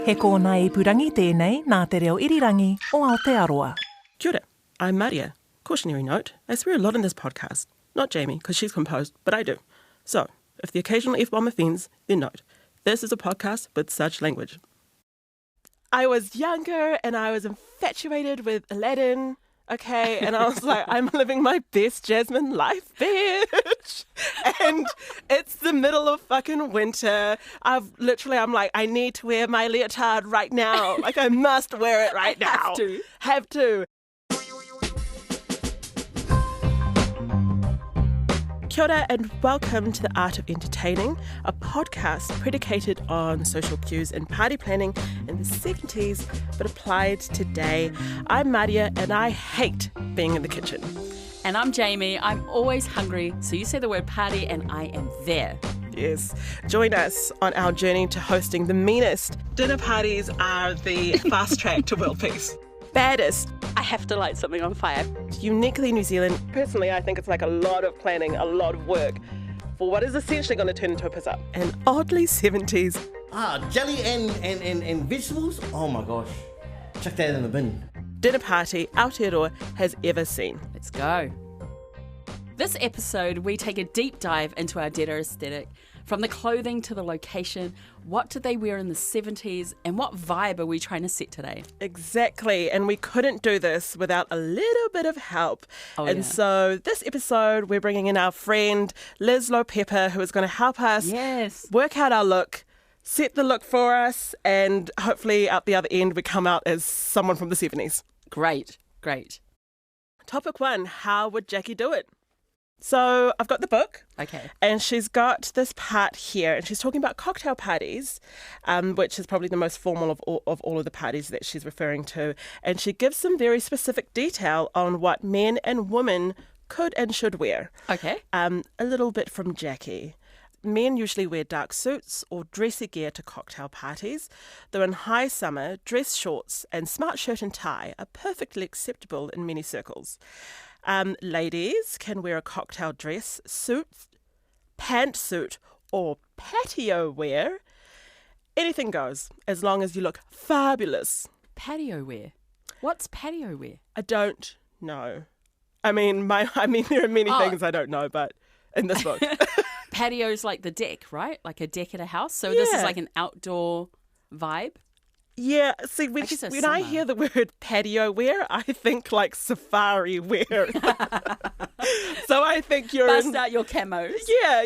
He kōna ipurangi tēnei nā te reo irirangi o Aotearoa. Kia ora, I'm Maria. Cautionary note, I swear a lot in this podcast. Not Jamie, because she's composed, but I do. So, if the occasional F-bomb offends, then note. This is a podcast with such language. I was younger and I was infatuated with Aladdin, okay? And I was like, I'm living my best Jasmine life, bitch. And it's the middle of fucking winter. I'm like, I need to wear my leotard right now. Like, I must wear it right now. Have to. Kia ora and welcome to The Art of Entertaining, a podcast predicated on social cues and party planning in the 70s, but applied today. I'm Maria and I hate being in the kitchen. And I'm Jamie. I'm always hungry, so you say the word party and I am there. Yes. Join us on our journey to hosting the meanest. Dinner parties are the fast track to world peace. Baddest. I have to light something on fire. Uniquely New Zealand. Personally, I think it's like a lot of planning, a lot of work for what is essentially going to turn into a piss-up. And oddly 70s. Jelly and vegetables? Oh my gosh. Chuck that in the bin. Dinner party Aotearoa has ever seen. Let's go. This episode, we take a deep dive into our dinner aesthetic. From the clothing to the location, what did they wear in the 70s and what vibe are we trying to set today? Exactly, and we couldn't do this without a little bit of help. So this episode, we're bringing in our friend Liz Lopepper, who is going to help us work out our look, set the look for us, and hopefully at the other end we come out as someone from the 70s. Great. Topic 1, how would Jackie do it? So I've got the book, and she's got this part here, and she's talking about cocktail parties, which is probably the most formal of all of the parties that she's referring to. And she gives some very specific detail on what men and women could and should wear. Okay. A little bit from Jackie. Men usually wear dark suits or dressy gear to cocktail parties, though in high summer, dress shorts and smart shirt and tie are perfectly acceptable in many circles. Ladies can wear a cocktail dress, suit, pantsuit, or patio wear. Anything goes, as long as you look fabulous. Patio wear? What's patio wear? I don't know. I mean, there are many things I don't know, but in this book. Patio's like the deck, right? Like a deck at a house. So this is like an outdoor vibe. Yeah, see, when I hear the word patio wear, I think like safari wear. So I think you're Bust out your camos.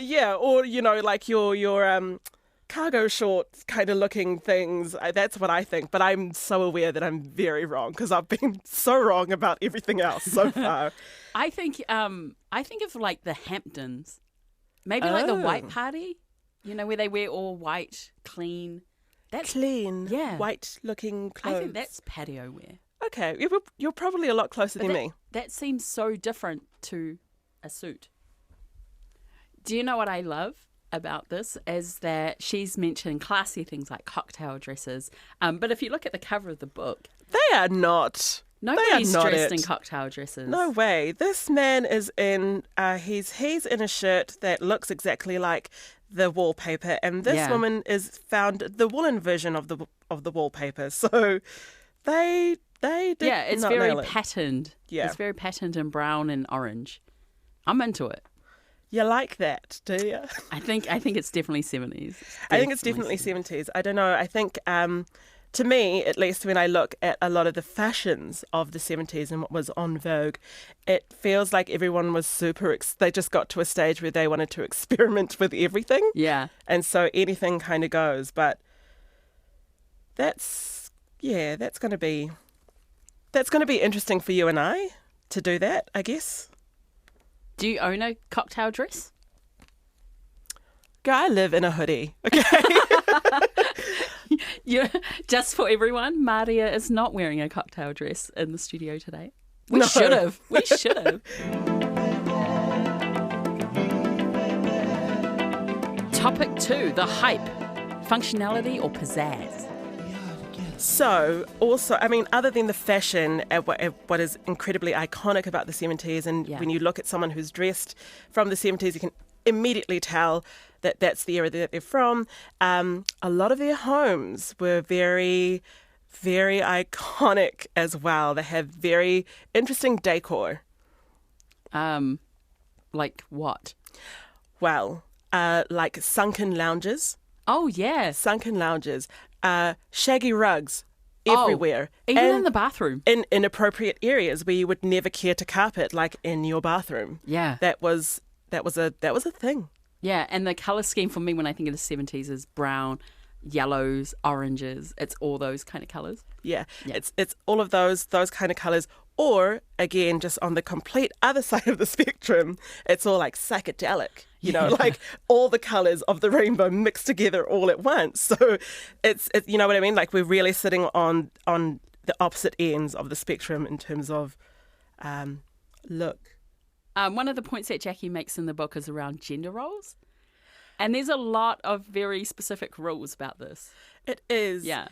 Yeah, or like your cargo shorts kind of looking things. That's what I think. But I'm so aware that I'm very wrong because I've been so wrong about everything else so far. I think of like the Hamptons, maybe like the white party. Where they wear all white, clean. That's clean, white-looking clothes. I think that's patio wear. Okay, you're probably a lot closer than me. That seems so different to a suit. Do you know what I love about this is that she's mentioned classy things like cocktail dresses. But if you look at the cover of the book... They are not. Nobody's dressed in cocktail dresses. No way. This man is in... he's in a shirt that looks exactly like the wallpaper, and this woman is found the woolen version of the wallpaper. So they did it's not very nail it. patterned. Yeah, it's very patterned in brown and orange. I'm into it. You like that, do you? I think it's definitely 70s. I think it's definitely 70s. I don't know. I think to me, at least, when I look at a lot of the fashions of the 70s and what was en vogue, it feels like everyone was they just got to a stage where they wanted to experiment with everything. Yeah. And so anything kind of goes. But that's going to be interesting for you and I to do that, I guess. Do you own a cocktail dress? Girl, I live in a hoodie, okay? Just for everyone, Maria is not wearing a cocktail dress in the studio today. We No. should have. Topic 2, the hype. Functionality or pizzazz? So, also, I mean, other than the fashion, what is incredibly iconic about the 70s, and when you look at someone who's dressed from the 70s, you can immediately tell that's the era that they're from. A lot of their homes were very, very iconic as well. They have very interesting decor. Like what? Well, like sunken lounges. Oh, yeah. Sunken lounges. Shaggy rugs everywhere. Even and in the bathroom. in inappropriate areas where you would never care to carpet, like in your bathroom. Yeah. That was a thing. Yeah, and the colour scheme for me when I think of the 70s is brown, yellows, oranges. It's all those kind of colours. Yeah. It's all of those kind of colours. Or, again, just on the complete other side of the spectrum, it's all like psychedelic, like all the colours of the rainbow mixed together all at once. So it's you know what I mean? Like we're really sitting on the opposite ends of the spectrum in terms of look. One of the points that Jackie makes in the book is around gender roles. And there's a lot of very specific rules about this. It is. Yeah.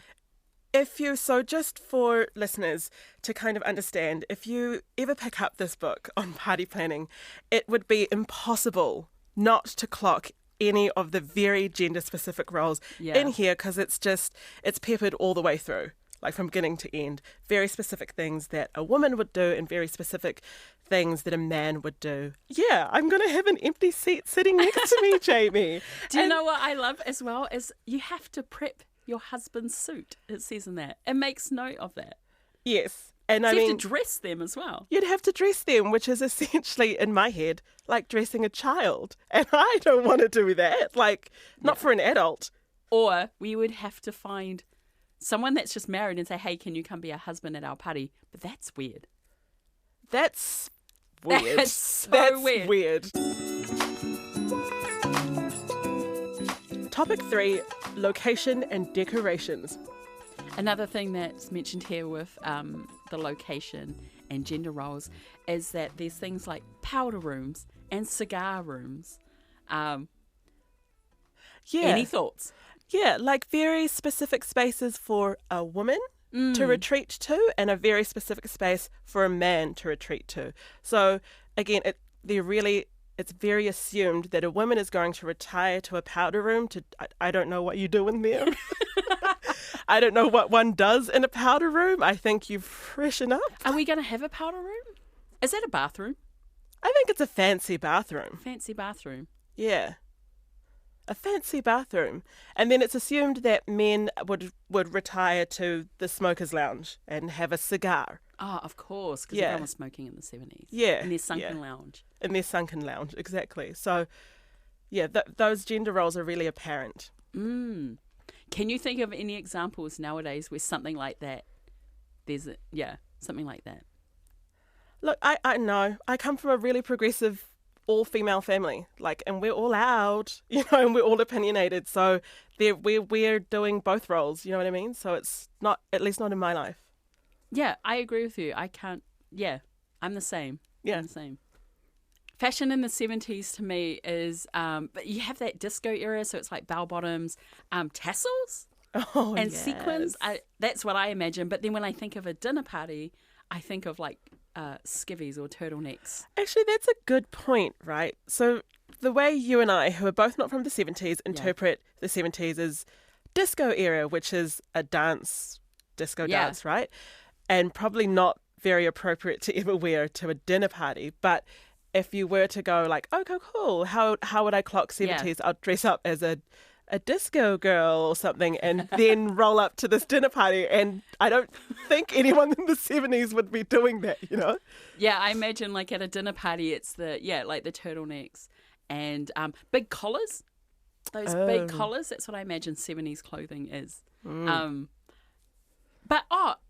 So just for listeners to kind of understand, if you ever pick up this book on party planning, it would be impossible not to clock any of the very gender-specific roles in here, because it's peppered all the way through, like from beginning to end. Very specific things that a woman would do and very specific things that a man would do. Yeah, I'm going to have an empty seat sitting next to me, Jamie. Do you know what I love as well is you have to prep your husband's suit, it says in that. It makes note of that. Yes. And So I you mean, have to dress them as well. you'd have to dress them, which is essentially, in my head, like dressing a child. And I don't want to do that. Like, not for an adult. Or we would have to find someone that's just married and say, hey, can you come be a husband at our party? But that's weird. That's weird. That's so weird. Topic 3, location and decorations. Another thing that's mentioned here with the location and gender roles is that there's things like powder rooms and cigar rooms. Yeah. Any thoughts? Yeah, like very specific spaces for a woman to retreat to and a very specific space for a man to retreat to. So, again, it's very assumed that a woman is going to retire to a powder room to, I don't know what you do in there. I don't know what one does in a powder room. I think you freshen up. Are we going to have a powder room? Is that a bathroom? I think it's a fancy bathroom. Fancy bathroom. Yeah. A fancy bathroom. And then it's assumed that men would retire to the smoker's lounge and have a cigar. Oh, of course, because Yeah. everyone was smoking in the 70s. Yeah. In their sunken yeah. lounge. In their sunken lounge, exactly. So, yeah, those gender roles are really apparent. Can you think of any examples nowadays where something like that, something like that? Look, I know. I come from a really progressive all-female family, and we're all out, and we're all opinionated. So we're doing both roles, you know what I mean? So it's not, at least not in my life. Yeah, I agree with you. I'm the same. Yeah. I'm the same. Fashion in the 70s to me is, but you have that disco era, so it's like bell bottoms, tassels and yes. sequins. That's what I imagine. But then when I think of a dinner party, I think of skivvies or turtlenecks. Actually, that's a good point, right? So the way you and I, who are both not from the 70s, interpret the 70s as disco era, which is a disco dance, right? And probably not very appropriate to ever wear to a dinner party. But if you were to go okay, cool, how would I clock 70s? I'll dress up as a disco girl or something and then roll up to this dinner party. And I don't think anyone in the 70s would be doing that, Yeah, I imagine at a dinner party, it's the turtlenecks and big collars. Those big collars, that's what I imagine 70s clothing is. But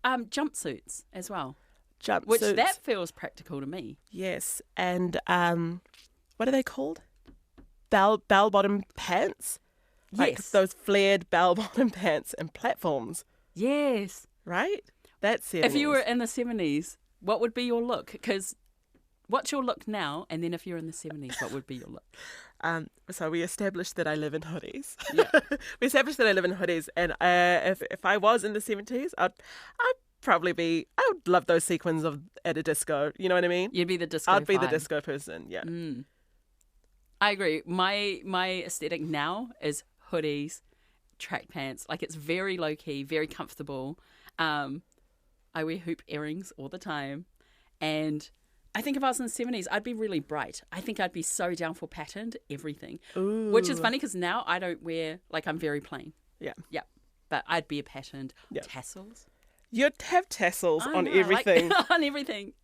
jumpsuits as well. Jumpsuits. Which that feels practical to me. Yes. And what are they called? Bell-bottom pants? Yes. Those flared bell-bottom pants and platforms. Yes. Right? That's it. If you were in the 70s, what would be your look? Because what's your look now? And then if you're in the 70s, what would be your look? So we established that I live in hoodies. Yeah. We established that I live in hoodies. And if I was in the 70s, I'd probably I would love those sequins at a disco. You know what I mean? You'd be the disco I'd be the vibe. disco person, yeah. I agree. My aesthetic now is hoodies, track pants. Like, it's very low key, very comfortable. I wear hoop earrings all the time, and I think if I was in the 70s, I'd be really bright. I think I'd be so down for patterned everything. Ooh. Which is funny because now I don't wear, like, I'm very plain. Yeah. Yeah. But I'd be a patterned. Yeah. Tassels. You'd have tassels on know, everything. Like, on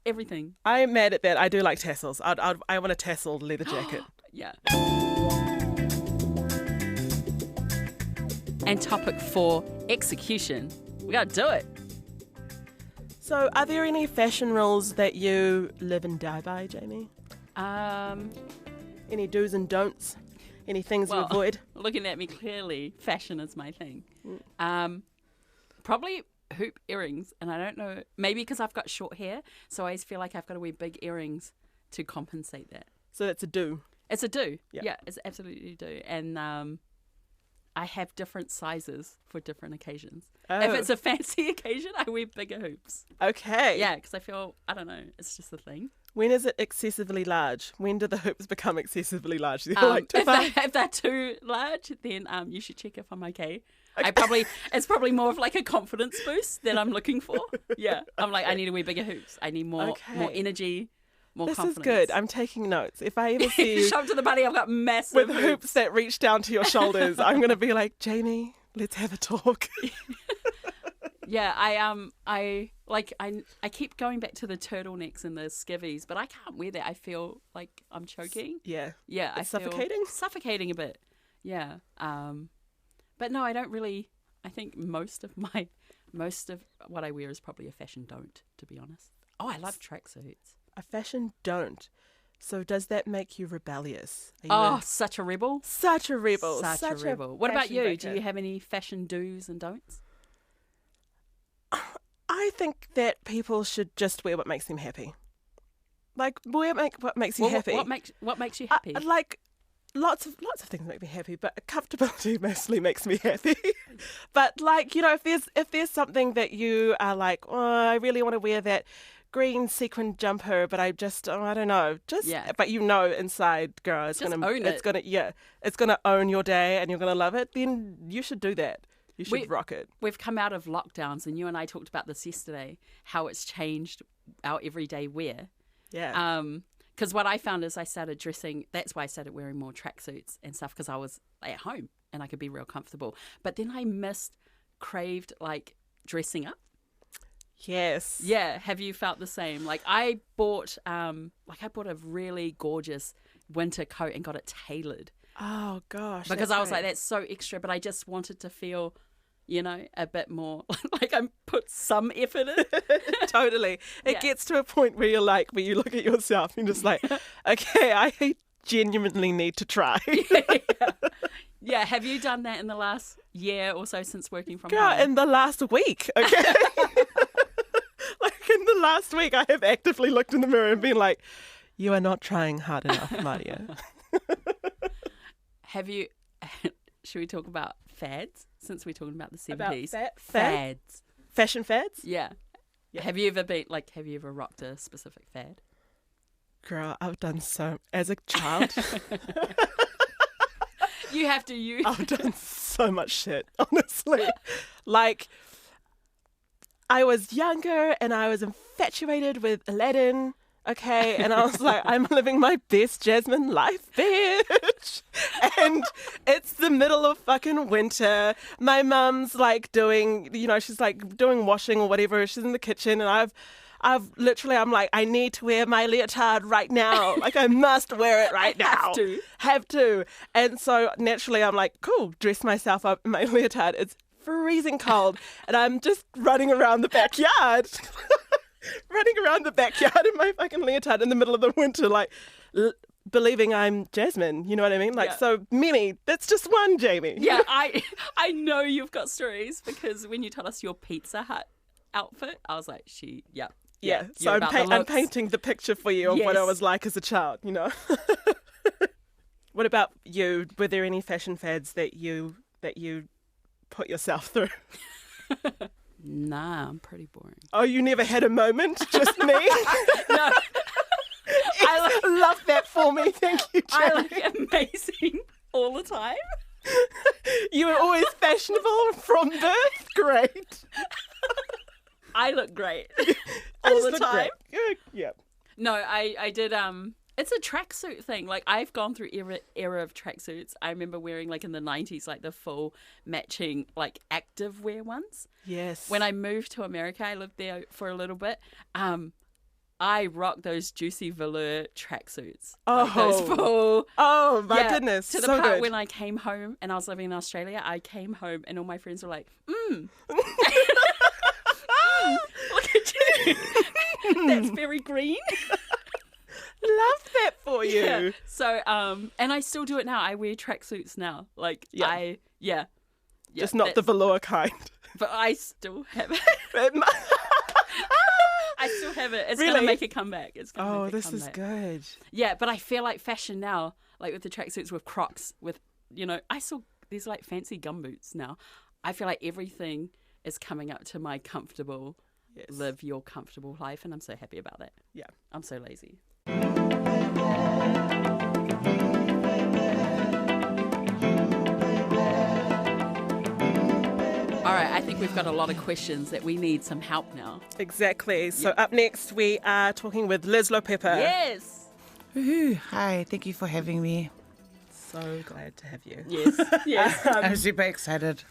everything. I'm mad at that. I do like tassels. I want a tasseled leather jacket. Yeah. And topic 4, execution. We got to do it. So, are there any fashion rules that you live and die by, Jamie? Any do's and don'ts? Any things you avoid? Looking at me clearly, fashion is my thing. Probably hoop earrings, and I don't know, maybe because I've got short hair, so I always feel like I've got to wear big earrings to compensate that. So that's a do. It's a do. Yeah. Yeah, it's absolutely a do. And I have different sizes for different occasions. Oh. If it's a fancy occasion, I wear bigger hoops. Okay. Yeah, because I feel, I don't know, it's just a thing. When is it excessively large? When do the hoops become excessively large? Like If they're too large, then you should check if I'm okay. It's probably more of like a confidence boost that I'm looking for. Yeah, I'm like, I need to wear bigger hoops. I need more energy, more confidence. This is good. I'm taking notes. If I ever see you show up to the party, I've got massive with hoops that reach down to your shoulders, I'm going to be like, Jamie, let's have a talk. Yeah, I keep going back to the turtlenecks and the skivvies, but I can't wear that. I feel like I'm choking. Yeah. Yeah, It's suffocating? Suffocating a bit. Yeah. But no, I don't really. I think most of what I wear is probably a fashion don't, to be honest. Oh, I love tracksuits. A fashion don't. So does that make you rebellious? Such a rebel. Such a rebel. Such a rebel. What about you? Do you have any fashion do's and don'ts? I think that people should just wear what makes them happy. Like, wear what makes you happy. What makes you happy? Like, lots of things make me happy, but comfortability mostly makes me happy. But like, you know, if there's something that you are like, oh, I really want to wear that green sequin jumper, but I just, I don't know, but you know, inside, girl, it's just gonna own it. It's gonna own your day, and you're gonna love it. Then you should do that. You should rock it. We've come out of lockdowns, and you and I talked about this yesterday, how it's changed our everyday wear. Yeah. Because what I found is I started dressing, that's why I started wearing more tracksuits and stuff, because I was at home and I could be real comfortable. But then I craved like dressing up. Yes. Yeah. Have you felt the same? Like I bought a really gorgeous winter coat and got it tailored. Oh gosh. Because I was like, that's so extra, but I just wanted to feel, you know, a bit more like I put some effort in. Totally. It gets to a point where you look at yourself and you're just like, okay, I genuinely need to try. Yeah. Have you done that in the last year or so since working from home? Yeah, in the last week. Okay. Like in the last week, I have actively looked in the mirror and been like, you are not trying hard enough, Maria. Have you... Should we talk about fads? Since we're talking about the 70s. Fads? Fashion fads? Yeah. Have you ever rocked a specific fad? Girl, I've done so... As a child... You have to... I've done so much shit, honestly. Like, I was younger and I was infatuated with Aladdin... Okay, and I was like, I'm living my best Jasmine life, bitch. And it's the middle of fucking winter. My mum's like doing, you know, she's like doing washing or whatever. She's in the kitchen and I'm like, I need to wear my leotard right now. Like, I must wear it right now. Have to. And so naturally I'm like, cool, dress myself up in my leotard. It's freezing cold and I'm just running around the backyard. Running around the backyard in my fucking leotard in the middle of the winter, like, believing I'm Jasmine. You know what I mean? Like, so Mimi, that's just one, Jamie. Yeah, I know you've got stories because when you told us your Pizza Hut outfit, I was like, Yeah, so I'm painting the picture for you of what I was like as a child, you know? What about you? Were there any fashion fads that you put yourself through? Nah, I'm pretty boring. Oh, you never had a moment? Just me? No. I look, Love that for me. Thank you, I Jamie. look amazing all the time. You were always fashionable from birth. Great. I look great I all just the look time. great. Yeah. No, I did. It's a tracksuit thing. Like, I've gone through era of tracksuits. I remember wearing, like, in the 90s, like the full matching, like, active wear ones. Yes. When I moved to America, I lived there for a little bit. I rocked those juicy velour tracksuits. Like those full. Oh my Yeah, goodness. To the so part good. when I came home and I was living in Australia, I came home and all my friends were like, look at you. That's very green. Love that for you. Yeah. So, and I still do it now. I wear tracksuits now. Like, Yeah. yeah. Just not the velour kind. But I still have it. I still have it. It's going Really? to make a comeback. It's going to Oh, make a this is comeback. good. Yeah, but I feel like fashion now, like with the tracksuits with Crocs, with, I saw there's like fancy gumboots now. I feel like everything is coming up to my comfortable, live your comfortable life, and I'm so happy about that. Yeah. I'm so lazy. All right, I think we've got a lot of questions that we need some help now. Exactly. So up next, we are talking with Liz Lopepper. Yes. Woohoo. Hi, thank you for having me. So glad to have you. Yes. Yes. I'm super excited.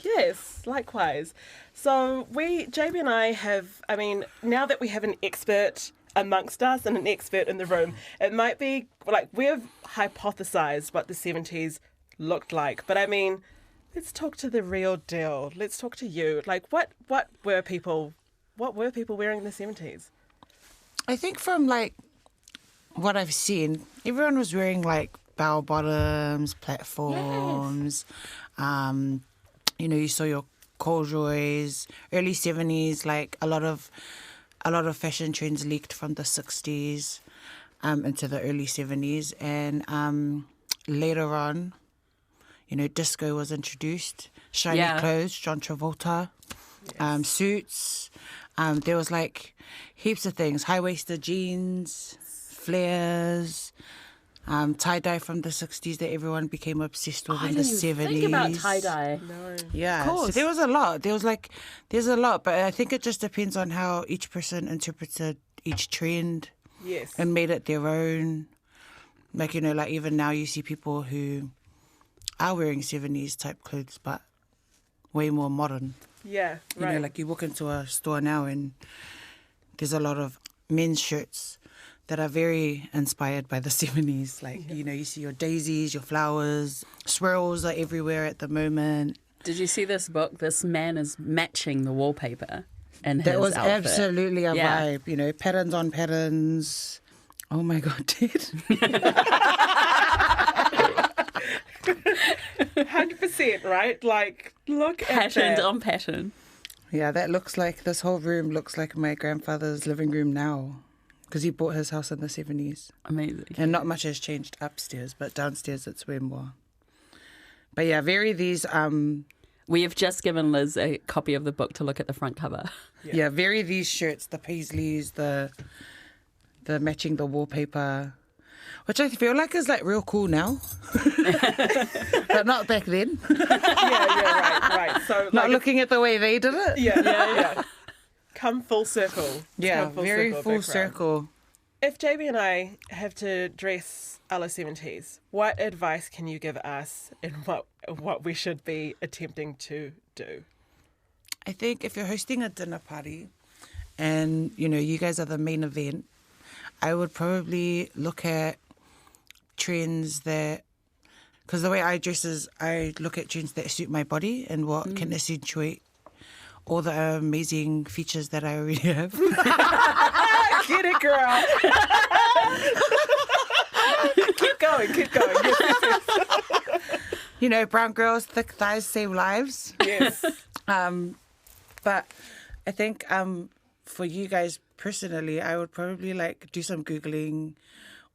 Yes, likewise. So Jamie and I have, now that we have an expert amongst us and an expert in the room, it might be like we've hypothesized what the 70s looked like. But let's talk to the real deal. Let's talk to you. Like what were people wearing in the 70s? I think from like what I've seen, everyone was wearing like bell bottoms, platforms. You saw your corduroys, early 70s, like a lot of fashion trends leaked from the 60s into the early 70s. And later on, disco was introduced, shiny clothes, John Travolta, suits. There was like heaps of things, high-waisted jeans, flares, tie-dye from the 60s that everyone became obsessed with in the 70s. Think about tie-dye. No. Yeah, Of course. so there was a lot. There's a lot, but I think it just depends on how each person interpreted each trend Yes. and made it their own. Like, like even now you see people who are wearing 70s type clothes, but way more modern. Yeah. You Right. know, like you walk into a store now and there's a lot of men's shirts that are very inspired by the 70s. Like, you see your daisies, your flowers, swirls are everywhere at the moment. Did you see this book? This man is matching the wallpaper and That his was outfit. absolutely a Yeah. vibe, patterns on patterns. Oh my God, dude. 100%, right? Like, look at Patterned that. on pattern. Yeah, this whole room looks like my grandfather's living room now. Because he bought his house in the 70s. Amazing. And not much has changed upstairs, but downstairs it's way more. But yeah, these, We have just given Liz a copy of the book to look at the front cover. vary these shirts, the paisleys, the matching the wallpaper, which I feel like is like real cool now. But not back then. Right. So, Not looking at the way they did it. yeah. Come full circle. Yeah, Come very back full round. circle. If JB and I have to dress a la 70s, what advice can you give us in what we should be attempting to do? I think if you're hosting a dinner party and, you guys are the main event, I would probably look at trends that, because the way I dress is I look at trends that suit my body and what can accentuate all the amazing features that I already have. Get it, girl. Keep going. Yes. Brown girls, thick thighs, save lives. Yes. But I think for you guys personally, I would probably do some Googling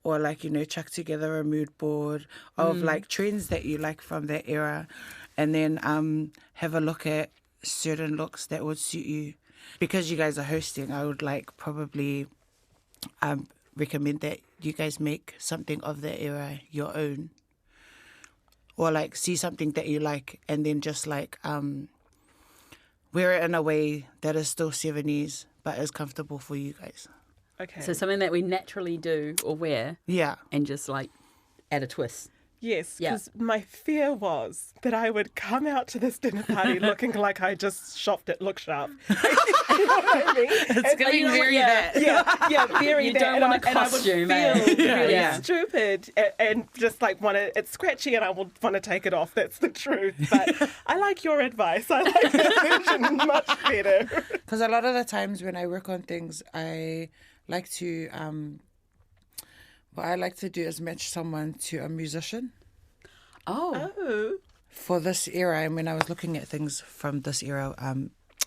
or chuck together a mood board of trends that you like from that era and then have a look at certain looks that would suit you. Because you guys are hosting, I would probably recommend that you guys make something of that era your own, or like see something that you like and then just like wear it in a way that is still 70s but is comfortable for you guys. Okay. So something that we naturally do or wear Yeah. and just like add a twist. Yes, Yeah. because my fear was that I would come out to this dinner party looking like I just shopped at Look Sharp. You know what I mean? It's going to be very yeah. that. Yeah, very You that. don't want a costume, and I would feel really Yeah. stupid and just like it's scratchy and I would want to take it off. That's the truth. But I like your advice. I like your version much better. Because a lot of the times when I work on things, I like to what I like to do is match someone to a musician Oh. Oh. for this era. And when I was looking at things from this era,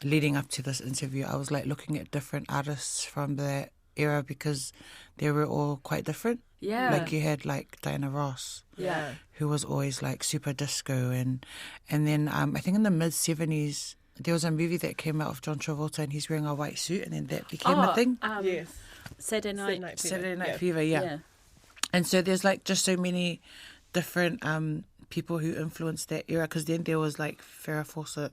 leading up to this interview, I was like looking at different artists from that era because they were all quite different. Yeah. Like you had like Diana Ross, Yeah. who was always like super disco, and then I think in the mid 70s there was a movie that came out of John Travolta and he's wearing a white suit, and then that became a thing. Yes. Saturday Night. Saturday Night Yeah. Fever, yeah. And so there's like just so many different people who influenced that era, because then there was like Farrah Fawcett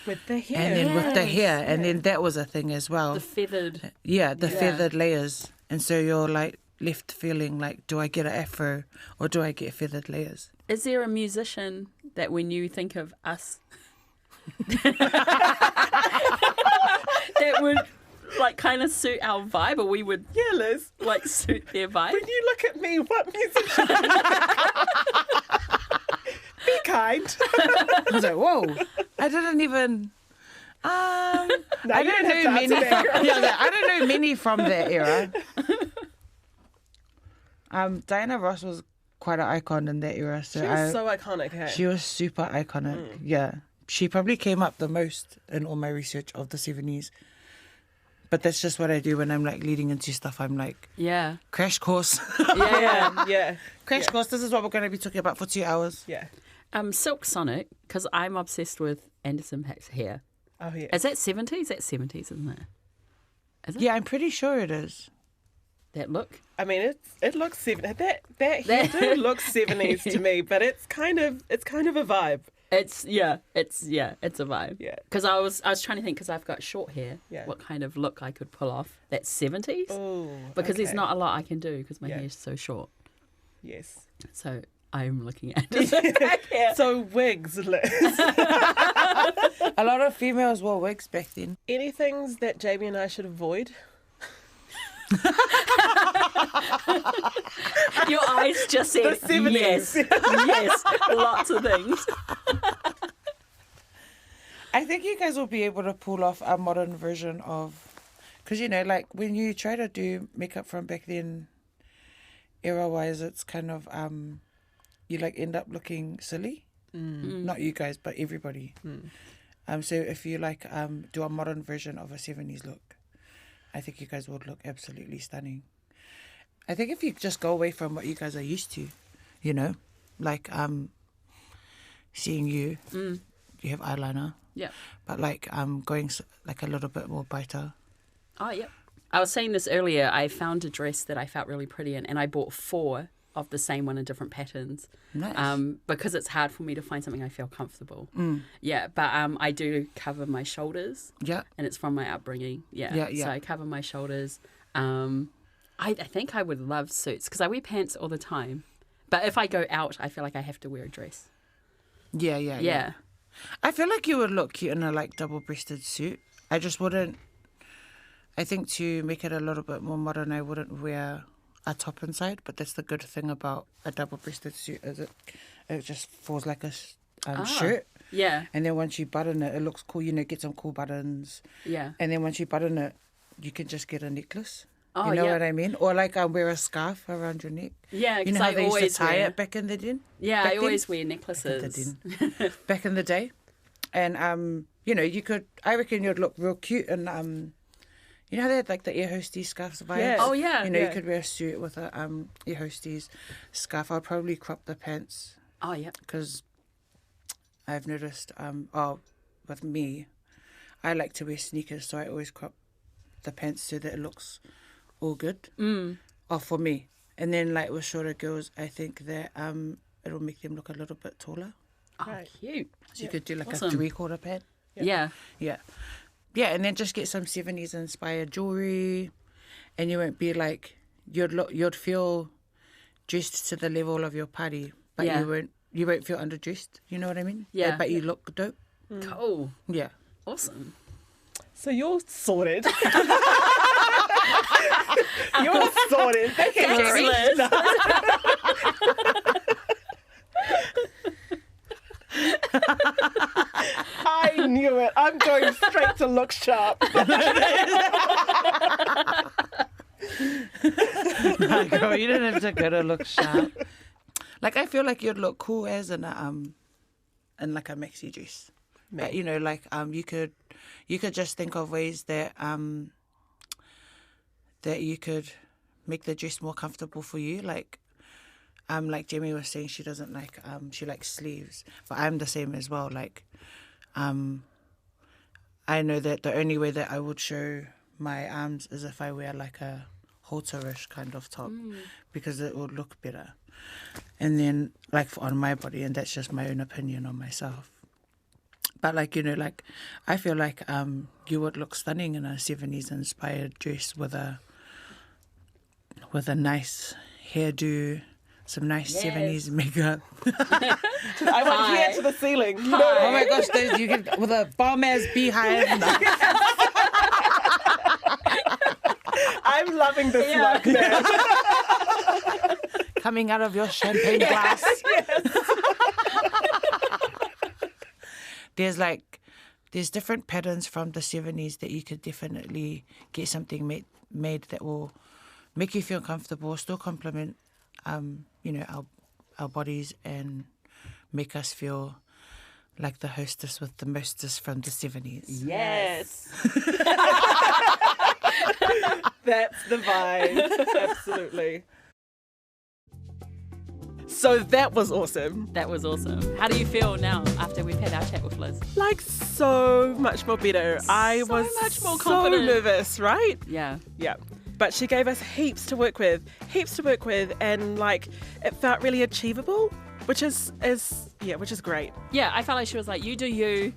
With the hair. and then with the Yes. hair, and then that was a thing as well. The feathered. The feathered layers. And so you're like left feeling like, do I get an afro or do I get feathered layers? Is there a musician that when you think of us that would like kind of suit our vibe, or we would Yeah, Liz. like suit their vibe? When you look at me, what musician? Be kind. I was like, whoa, I didn't even. No, I you don't don't know have to many. answer that, From, yeah, I don't know many from that era. Diana Ross was quite an icon in that era. So She was so iconic, hey? she was super iconic. Yeah, she probably came up the most in all my research of the 70s. But that's just what I do when I'm like leading into stuff. I'm like, Yeah. crash course. Yeah. Yeah. Crash course. This is what we're going to be talking about for 2 hours. Yeah. Silk Sonic, because I'm obsessed with Anderson Paak's hair. Oh, yeah. Is that 70s? That's 70s, isn't it? Is it? Yeah, I'm pretty sure it is. That look? I mean, it looks 70s. That hairdo looks 70s to me, but it's kind of a vibe. It's a vibe. Yeah. Because I was trying to think, because I've got short hair, Yeah. what kind of look I could pull off. That's 70s. Oh, Because there's okay. not a lot I can do because my Yeah. hair's so short. Yes. So I'm looking at Anderson Paak hair. So wigs, Liz. A lot of females wore wigs back then. Any things that Jamie and I should avoid? Your eyes just said The 70s. yes. Yes. Lots of things. I think you guys will be able to pull off a modern version of... Because, you know, like, when you try to do makeup from back then, era-wise, it's kind of... you, like, end up looking silly. Not you guys, but everybody. So if you, like, do a modern version of a 70s look, I think you guys would look absolutely stunning. I think if you just go away from what you guys are used to, you know, like seeing you, you have eyeliner, Yeah. but like going like a little bit more brighter. Oh, yep. I was saying this earlier. I found a dress that I felt really pretty in, and I bought 4 of the same one in different patterns. Nice. Because it's hard for me to find something I feel comfortable. Yeah, but I do cover my shoulders. Yeah. And it's from my upbringing. Yeah. Yeah, yeah. So I cover my shoulders. I think I would love suits because I wear pants all the time. But if I go out, I feel like I have to wear a dress. Yeah. I feel like you would look cute in a like double-breasted suit. I just wouldn't. I think to make it a little bit more modern, I wouldn't wear a top inside. But that's the good thing about a double-breasted suit is it just falls like a shirt. Yeah. And then once you button it, it looks cool. You know, get some cool buttons. Yeah. And then once you button it, you can just get a necklace. Oh, you know yeah. what I mean? Or like wear a scarf around your neck. Yeah, You because know how I they used always to tie wear. it back in the day? Yeah, back I then? always wear necklaces. Back in the day. And, you know, I reckon you'd look real cute. And, you know how they had like the ear hostess scarves vibes? Yeah. Oh, yeah. You know, Yeah. you could wear a suit with a ear hostess scarf. I'd probably crop the pants Oh, yeah. because I've noticed, with me, I like to wear sneakers, so I always crop the pants so that it looks all good. for me. And then like with shorter girls, I think that it'll make them look a little bit taller. Oh, cute. So you could do like Awesome. a 3/4 pad. Yeah. Yeah. Yeah, and then just get some 70s inspired jewelry, and you won't be like, you'd feel dressed to the level of your party, but Yeah. you won't feel underdressed. You know what I mean? Yeah. But you look dope. Cool. Yeah. Awesome. So you're sorted. You're sorted. Excellent. I knew it. I'm going straight to look sharp. No, girl, you don't have to go to look sharp. Like I feel like you'd look cool as in like a maxi dress. But you know, like you could just think of ways that that you could make the dress more comfortable for you. Like Jamie was saying, she doesn't like she likes sleeves, but I'm the same as well. Like I know that the only way that I would show my arms is if I wear like a halterish kind of top, because it would look better. And then like on my body, and that's just my own opinion on myself. But like, you know, like I feel like you would look stunning in a 70s inspired dress with a nice hairdo, some nice 70s makeup. I went here to the ceiling. You know? Oh my gosh, those you get with a bomb ass beehive. I'm loving this look, man. Coming out of your champagne glass. There's different patterns from the 70s that you could definitely get something made that will make you feel comfortable, still complement, you know, our bodies, and make us feel like the hostess with the Most-ess from the 70s. Yes. That's the vibe. Absolutely. So that was awesome. That was awesome. How do you feel now after we've had our chat with Liz? Like so much more better. I was much more so confident. nervous, right? Yeah. Yeah. But she gave us heaps to work with, and like it felt really achievable, which is great. Yeah, I felt like she was like, you do you,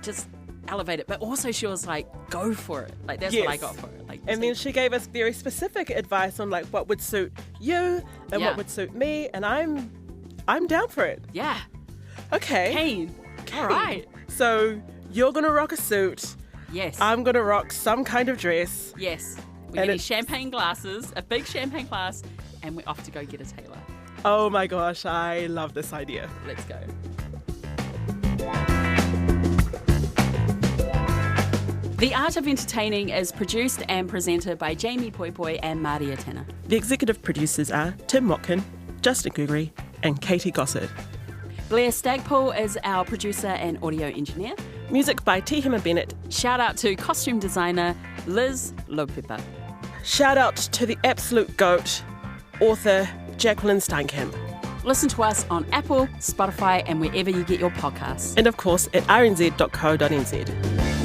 just elevate it. But also she was like, go for it. Like that's what I Yes. got for it. Like, And then she gave us very specific advice on like what would suit you and Yeah. what would suit me, and I'm down for it. yeah, Okay. keen. All right. So you're gonna rock a suit. Yes. I'm gonna rock some kind of dress. yes. We're And getting it's- champagne glasses, a big champagne glass, and we're off to go get a tailor. Oh my gosh, I love this idea. Let's go. The Art of Entertaining is produced and presented by Jamie Poi Poi and Maria Tanner. The executive producers are Tim Watkin, Justin Gregory, and Katie Gossard. Blair Stagpool is our producer and audio engineer. Music by Tihima Bennett. Shout out to costume designer Liz Lopepa. Shout out to the absolute GOAT, author Jacqueline Steinkamp. Listen to us on Apple, Spotify, and wherever you get your podcasts. And of course at rnz.co.nz.